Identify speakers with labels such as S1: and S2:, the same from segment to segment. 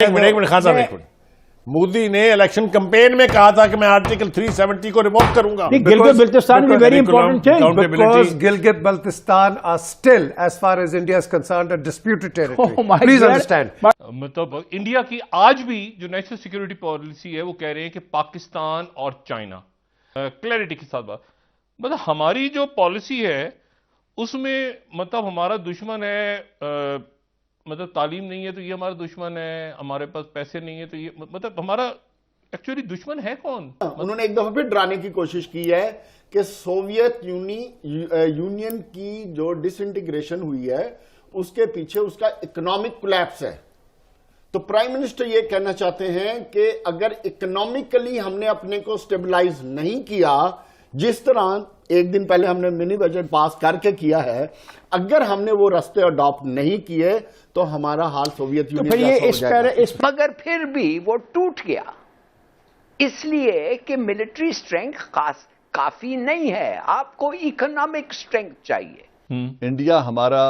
S1: ایک منٹ خان صاحب ایک منٹ. مودی نے الیکشن کمپین میں کہا تھا کہ میں آرٹیکل 370 کو ریووک کروں گا.
S2: Gilgit Baltistan is a very important thing.
S3: Because Gilgit Baltistan are still, as far as India is concerned, a disputed territory.
S2: Oh my
S3: Please
S2: God.
S3: understand.
S4: مطلب انڈیا کی آج بھی جو نیشنل سیکیورٹی پالیسی ہے وہ کہہ رہے ہیں کہ پاکستان اور چائنا. کلیئرٹی کے ساتھ بات, مطلب ہماری جو پالیسی ہے اس میں مطلب ہمارا دشمن ہے, مطلب تعلیم نہیں ہے تو یہ ہمارا دشمن ہے, ہمارے پاس پیسے نہیں ہے تو یہ مطلب ہمارا ایکچولی دشمن ہے کون؟
S5: انہوں نے ایک دفعہ پھر ڈرانے کی کوشش کی ہے کہ سوویت یونین کی جو ڈس انٹیگریشن ہوئی ہے اس کے پیچھے اس کا اکنامک کولیپس ہے. تو پرائم منسٹر یہ کہنا چاہتے ہیں کہ اگر اکنامکلی ہم نے اپنے کو سٹیبلائز نہیں کیا, جس طرح ایک دن پہلے ہم نے منی بجٹ پاس کر کے کیا ہے, اگر ہم نے وہ رستے اڈاپٹ نہیں کیے تو ہمارا حال سوویت یونین جیسا ہو جائے گا.
S6: مگر پھر بھی وہ ٹوٹ گیا اس لیے کہ ملٹری سٹرینگتھ کافی نہیں ہے, آپ کو اکنامک سٹرینگتھ چاہیے.
S7: انڈیا ہمارا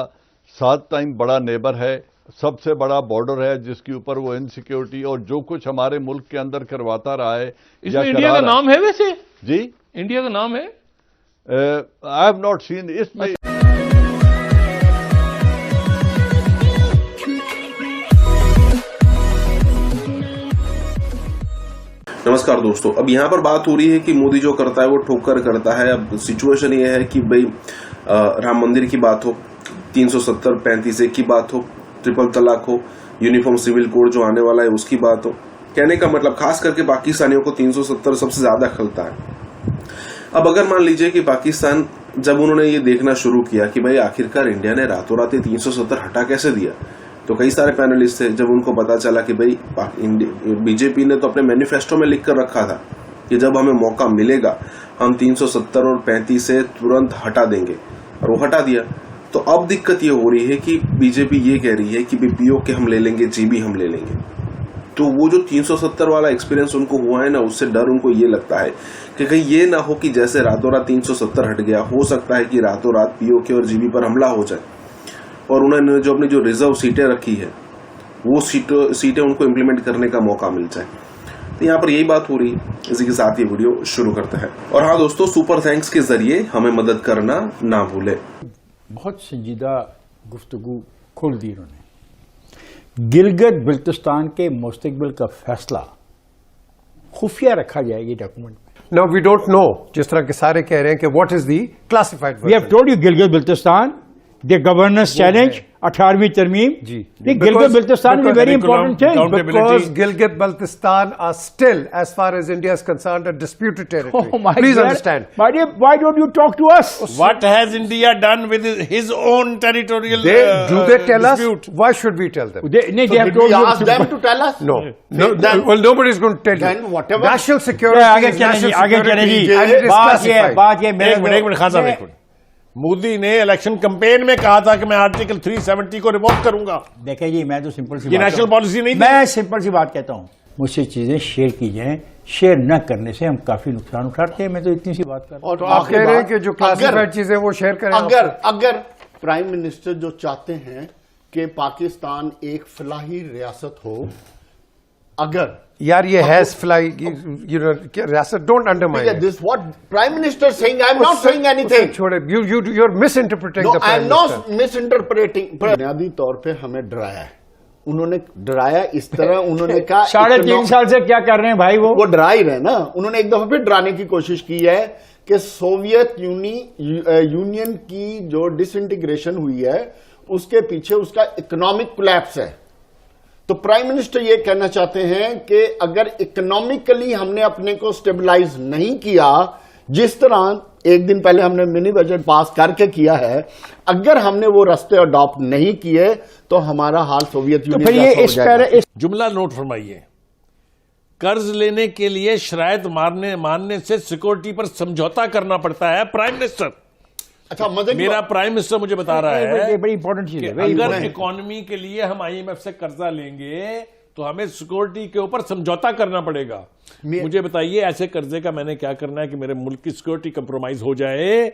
S7: 7 ٹائم بڑا نیبر ہے, سب سے بڑا بارڈر ہے جس کے اوپر وہ انسیکیورٹی اور جو کچھ ہمارے ملک کے اندر کرواتا رہا ہے.
S4: اس میں انڈیا کا نام ہے ویسے؟
S7: جی
S4: انڈیا کا نام ہے.
S7: آئی ہیو ناٹ سین اس میں.
S8: نمسکار دوستو, اب یہاں پر بات ہو رہی ہے کہ مودی جو کرتا ہے وہ ٹھوک کر کرتا ہے. اب سچویشن یہ ہے کہ بھئی رام مندر کی بات ہو, 370 35 کی بات ہو, ٹرپل طلاق ہو, یونیفارم سول کوڈ جو آنے والا ہے اس کی بات ہو, کہنے کا مطلب خاص کر کے پاکستانیوں کو 370 سب سے زیادہ کھلتا ہے. اب اگر مان لیجئے کہ پاکستان جب انہوں نے یہ دیکھنا شروع کیا کہ بھئی آخرکار انڈیا نے راتوں رات 370 ہٹا کیسے دیا, تو کئی سارے پینلسٹ تھے جب ان کو پتا چلا کہ بھئی بی جے پی نے تو اپنے مینیفیسٹو میں لکھ کر رکھا تھا کہ جب ہمیں موقع ملے گا ہم 370 اور 35 سے ترنت ہٹا دیں گے, اور وہ ہٹا دیا. تو اب دقت یہ ہو رہی ہے کہ بی جے پی یہ کہہ رہی ہے کہ پی او کے ہم لے لیں گے, جی بی ہم لے لیں گے. تو وہ جو 370 والا ایکسپیرینس ان کو ہوا ہے نا, اس سے ڈر ان کو یہ لگتا ہے کہ کہیں یہ نہ ہو کہ جیسے راتوں رات 370 ہٹ گیا, ہو سکتا ہے کہ راتوں رات پی او کے اور جی بی پر حملہ ہو جائے, اور انہوں نے جو اپنی جو ریزرو سیٹیں رکھی ہے وہ سیٹیں ان کو امپلیمنٹ کرنے کا موقع مل جائے. تو یہاں پر یہی بات ہو رہی ہے. اسی کے ساتھ یہ ویڈیو شروع کرتا ہے. اور ہاں دوستو, سپر تھینکس کے ذریعے ہمیں مدد کرنا نہ بھولے.
S2: بہت سنجیدہ گفتگو کھول دی انہوں نے. گلگت بلتستان کے مستقبل کا فیصلہ خفیہ رکھا جائے گی ڈاکومنٹ میں.
S3: Now we don't know, جس طرح کے سارے کہہ رہے ہیں کہ what is the classified version.
S2: We have told you Gilgit Baltistan, the governance challenge, 18ویں ترمیم.
S3: جی.
S2: Gilgit Baltistan is a very important thing.
S3: Because Gilgit Baltistan are still, as far as India is concerned, a disputed territory.
S2: Oh my
S3: Please
S2: God.
S3: understand.
S2: Why don't you talk to us?
S1: What has India done with his own territorial
S3: Do they tell
S1: dispute?
S3: us? Why should we tell them?
S2: They have
S5: Did
S2: told
S5: we
S2: you.
S5: ask them to tell us?
S3: No.
S5: Then-
S3: Well, nobody is going to tell
S5: Then
S3: you.
S5: whatever-
S3: National security
S2: آگے
S3: is
S2: چلیں
S3: national
S2: جی, آگے چلیں جی.
S3: security. And it is classified.
S2: بات یہ
S1: ایک minute Khan صاحب ایک minute. Modi نے الیکشن کمپین میں کہا تھا کہ میں آرٹیکل 370 کو ریووک کروں گا.
S2: دیکھیں جی, میں تو سمپل سی
S1: یہ
S2: بات
S1: نیشنل پالیسی نہیں تھی.
S2: میں سمپل سی بات کہتا ہوں, مجھ سے چیزیں شیئر کی جائیں, شیئر نہ کرنے سے ہم کافی نقصان اٹھاتے ہیں. میں تو اتنی سی بات کر رہا ہوں.
S5: اور
S3: تو آپ کہہ رہے ہیں کہ جو classified چیزیں وہ شیئر کریں.
S5: اگر پرائم منسٹر جو چاہتے ہیں کہ پاکستان ایک فلاحی ریاست ہو, اگر
S3: یار یہ ہیز فلائی ریاست don't undermine
S5: this what prime minister saying, I am not saying anything.
S3: چھوڑے, you are misinterpreting
S5: no
S3: the
S5: I
S3: prime
S5: am
S3: minister.
S5: Not misinterpreting. بنیادی طور پہ ہمیں ڈرایا ہے, انہوں نے ڈرایا اس طرح, انہوں نے کہا
S2: 3.5 سال سے کیا کر رہے ہیں بھائی, وہ
S5: ڈرا ہی رہے نا. انہوں نے ایک دفعہ پھر ڈرانے کی کوشش کی ہے کہ سوویت یونین کی جو ڈس انٹیگریشن ہوئی ہے اس کے پیچھے اس کا اکنامک کولیپس ہے. تو پرائم منسٹر یہ کہنا چاہتے ہیں کہ اگر اکنامکلی ہم نے اپنے کو سٹیبلائز نہیں کیا, جس طرح ایک دن پہلے ہم نے منی بجٹ پاس کر کے کیا ہے, اگر ہم نے وہ رستے اڈاپٹ نہیں کیے تو ہمارا حال سوویت یونین جیسا ہو جائے گا.
S1: جملہ نوٹ فرمائیے. قرض لینے کے لیے شرائط ماننے سے سیکورٹی پر سمجھوتا کرنا پڑتا ہے. پرائم منسٹر,
S5: اچھا مزے کی
S1: میرا پرائم منسٹر مجھے بتا رہا ہے
S2: بڑی امپورٹنٹ چیز ہے.
S1: کہ اگر اکانومی کے لیے ہم آئی ایم ایف سے قرضہ لیں گے تو ہمیں سیکورٹی کے اوپر سمجھوتا کرنا پڑے گا. مجھے بتائیے ایسے قرضے کا میں نے کیا کرنا ہے کہ میرے ملک کی سیکورٹی کمپرومائز ہو جائے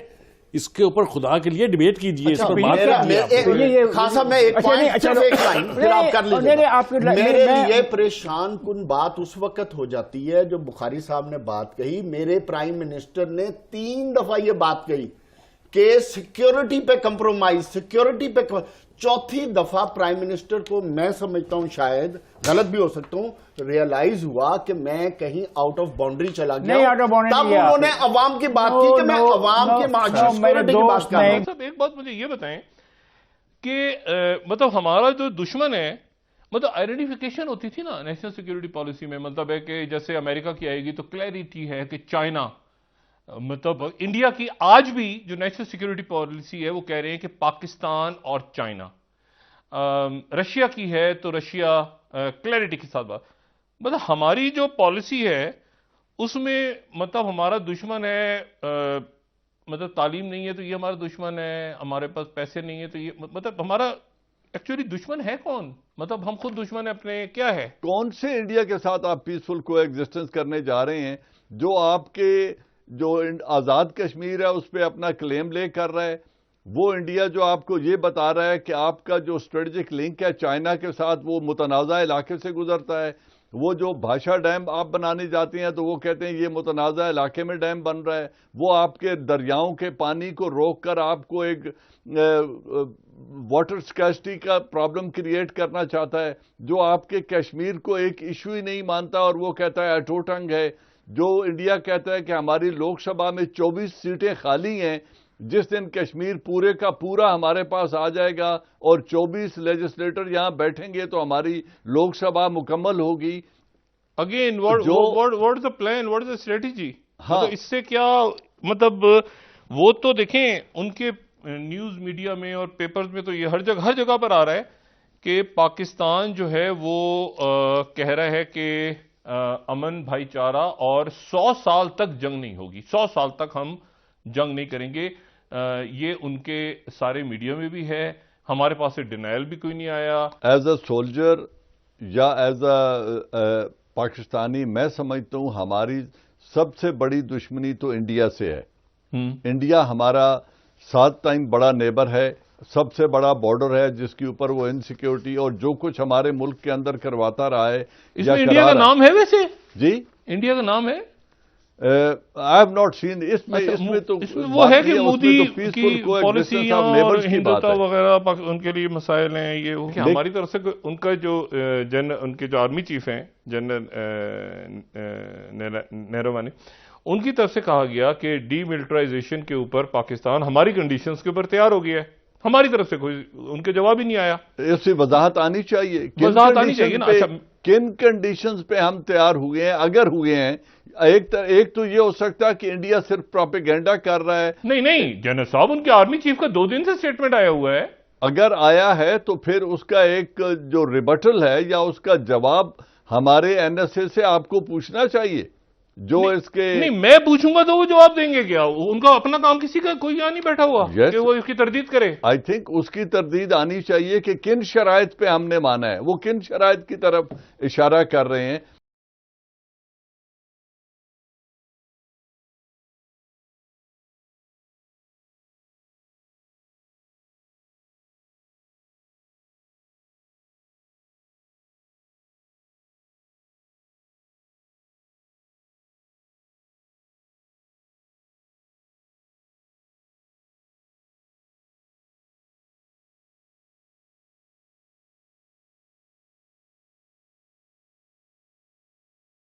S1: اس کے اوپر خدا کے لیے ڈیبیٹ کیجئے، اس پر بات
S5: خاصا میں ایک پوائنٹ صرف ایک لائن پھر آپ کر لیجیے. میرے لیے پریشان کن بات اس وقت ہو جاتی ہے جو بخاری صاحب نے بات کہی. میرے پرائم منسٹر نے 3 دفعہ یہ بات کہی کہ سیکیورٹی پہ کمپرومائز، سیکیورٹی پہ. چوتھی دفعہ پرائم منسٹر کو میں سمجھتا ہوں، شاید غلط بھی ہو سکتا ہوں، ریئلائز ہوا کہ میں کہیں آؤٹ آف باؤنڈری چلا گیا. تب انہوں نے عوام کی بات کی کہ میں عوام کے معاشی سیکیورٹی کی بات کر رہا ہوں.
S4: صاحب ایک بات مجھے یہ بتائیں کہ مطلب ہمارا جو دشمن ہے، مطلب آئیڈینٹیفیکیشن ہوتی تھی نا نیشنل سیکیورٹی پالیسی میں، مطلب ہے کہ جیسے امریکہ کی آئے گی تو کلیئرٹی ہے کہ چائنا، مطلب انڈیا کی آج بھی جو نیشنل سیکیورٹی پالیسی ہے وہ کہہ رہے ہیں کہ پاکستان اور چائنا. رشیا کی ہے تو رشیا کلیئرٹی کے ساتھ بات. مطلب ہماری جو پالیسی ہے اس میں مطلب ہمارا دشمن ہے، مطلب تعلیم نہیں ہے تو یہ ہمارا دشمن ہے، ہمارے پاس پیسے نہیں ہے تو یہ مطلب ہمارا ایکچولی دشمن ہے کون؟ مطلب ہم خود دشمن اپنے کیا ہے؟
S7: کون سے انڈیا کے ساتھ آپ پیسفل کو ایگزسٹنس کرنے جا رہے ہیں جو آپ کے جو آزاد کشمیر ہے اس پہ اپنا کلیم لے کر رہا ہے؟ وہ انڈیا جو آپ کو یہ بتا رہا ہے کہ آپ کا جو اسٹریٹجک لنک ہے چائنا کے ساتھ وہ متنازع علاقے سے گزرتا ہے. وہ جو بھاشا ڈیم آپ بنانے جاتے ہیں تو وہ کہتے ہیں یہ متنازع علاقے میں ڈیم بن رہا ہے. وہ آپ کے دریاؤں کے پانی کو روک کر آپ کو ایک واٹر سکیرسٹی کا پرابلم کریٹ کرنا چاہتا ہے. جو آپ کے کشمیر کو ایک ایشو ہی نہیں مانتا اور وہ کہتا ہے اٹوٹنگ ہے. جو انڈیا کہتا ہے کہ ہماری لوک سبھا میں 24 سیٹیں خالی ہیں، جس دن کشمیر پورے کا پورا ہمارے پاس آ جائے گا اور 24 لیجسلیٹر یہاں بیٹھیں گے تو ہماری لوک سبھا مکمل ہوگی.
S4: Again what is the plan, what is the strategy? اس سے کیا مطلب؟ وہ تو دیکھیں ان کے نیوز میڈیا میں اور پیپرز میں تو یہ ہر جگہ پر آ رہا ہے کہ پاکستان جو ہے وہ کہہ رہا ہے کہ امن بھائی چارہ اور 100 سال تک جنگ نہیں ہوگی، 100 سال تک ہم جنگ نہیں کریں گے. یہ ان کے سارے میڈیا میں بھی ہے، ہمارے پاس سے ڈینائل بھی کوئی نہیں آیا.
S7: ایز اے سولجر یا ایز اے پاکستانی میں سمجھتا ہوں ہماری سب سے بڑی دشمنی تو انڈیا سے ہے. انڈیا ہمارا 7 ٹائم بڑا نیبر ہے، سب سے بڑا بارڈر ہے جس کے اوپر وہ انسیکیورٹی اور جو کچھ ہمارے ملک کے اندر کرواتا رہا ہے.
S4: اس میں انڈیا کا نام ہے ویسے؟
S7: جی
S4: انڈیا کا نام ہے؟
S7: I have not seen. اس میں تو
S4: وہ ہے کہ مودی کی پالیسیاں اور ہندوتا وغیرہ ان کے لیے مسائل ہیں. یہ ہماری طرف سے ان کا جو ان کے جو آرمی چیف ہیں جنرل نہروانی، ان کی طرف سے کہا گیا کہ ڈی ملٹرائزیشن کے اوپر پاکستان ہماری کنڈیشنز کے اوپر تیار ہو گیا ہے. ہماری طرف سے کوئی ان کے جواب ہی نہیں آیا.
S7: اس سے وضاحت آنی چاہیے،
S4: وضاحت آنی چاہیے نا.
S7: کن کنڈیشنز پہ ہم تیار ہوئے ہیں؟ اگر ہوئے ہیں، ایک تو یہ ہو سکتا ہے کہ انڈیا صرف پروپیگنڈا کر رہا ہے.
S4: نہیں جنرل صاحب، ان کے آرمی چیف کا 2 دن سے اسٹیٹمنٹ آیا ہوا ہے.
S7: اگر آیا ہے تو پھر اس کا ایک جو ریبٹل ہے یا اس کا جواب ہمارے این ایس اے سے آپ کو پوچھنا چاہیے. جو اس کے
S4: نہیں میں پوچھوں گا تو وہ جواب دیں گے کیا؟ ان کا اپنا کام کسی کا کوئی یہاں نہیں بیٹھا ہوا کہ وہ اس کی تردید کرے.
S7: آئی تھنک اس کی تردید آنی چاہیے کہ کن شرائط پہ ہم نے مانا ہے. وہ کن شرائط کی طرف اشارہ کر رہے ہیں